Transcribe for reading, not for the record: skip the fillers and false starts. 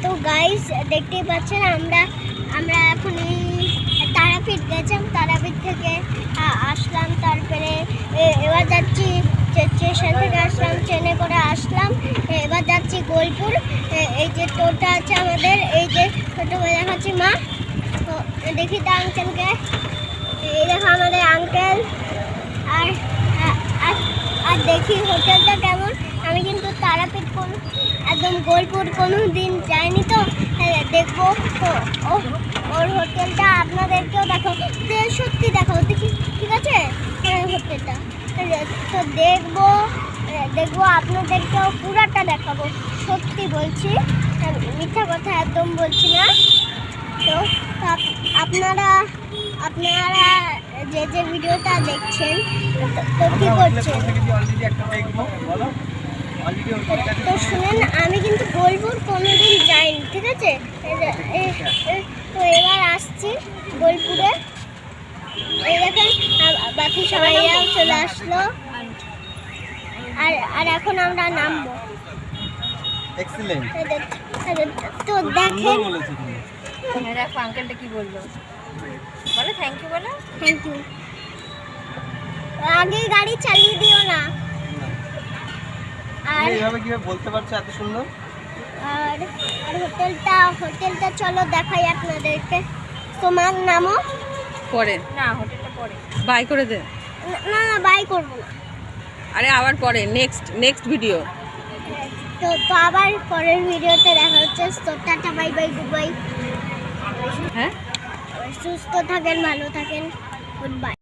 তো গাইস দেখতেই পাচ্ছেন আমরা এখন এই তারাপীঠ গেছিলাম, তারাপীঠ থেকে আসলাম, তারপরে এবার যাচ্ছি স্টেশন থেকে আসলাম, ট্রেনে করে আসলাম, এবার যাচ্ছি বোলপুর। এই যে টোটা আছে আমাদের, এই যে ছোটো দেখাচ্ছি মা, তো দেখি তো আঙ্কেলকে, এই দেখো আমাদের আঙ্কেল। আর আর দেখি হোটেলটা কেমন। আমি কিন্তু তারাপীঠ একদম বোলপুর কোনো দিন যাইনি, তো দেখবো তো ওর হোটেলটা আপনাদেরকেও দেখাও, সত্যি দেখাও দেখি, ঠিক আছে হোটেলটা তো দেখবো আপনাদেরকেও পুরাটা দেখাবো, সত্যি বলছি, মিথ্যা কথা একদম বলছি না। তো আপনারা যে ভিডিওটা দেখছেন তো কি করছেন তো শুনেন, আমি কিন্তু বোলপুর কোনোদিন যাইনি, ঠিক আছে। তো এবার আসছি বোলপুরে, এই দেখেন বাকি সবাইরাও চলে আসলো, আর এখন আমরা নামবো। তো দেখেন দেখো আঙ্কেলটা কি বললো, বলো থ্যাংক ইউ, বলো থ্যাংক ইউ। আগে গাড়ি চালিয়ে দিও না। আর এইভাবে কিভাবে বলতে পারছো এত সুন্দর? আর হোটেলটা চলো দেখাই আপনাদেরকে। তোমার নামও পরে না, হোটেলটা পরে বাই করে দে। না বাই করবো না, আরে আবার পরে নেক্সট ভিডিও। তো আবার পরের ভিডিওতে দেখা হচ্ছে। তো tata, bye bye, good bye. হ্যাঁ, সুস্থ থাকেন, ভালো থাকেন, গুড বাই।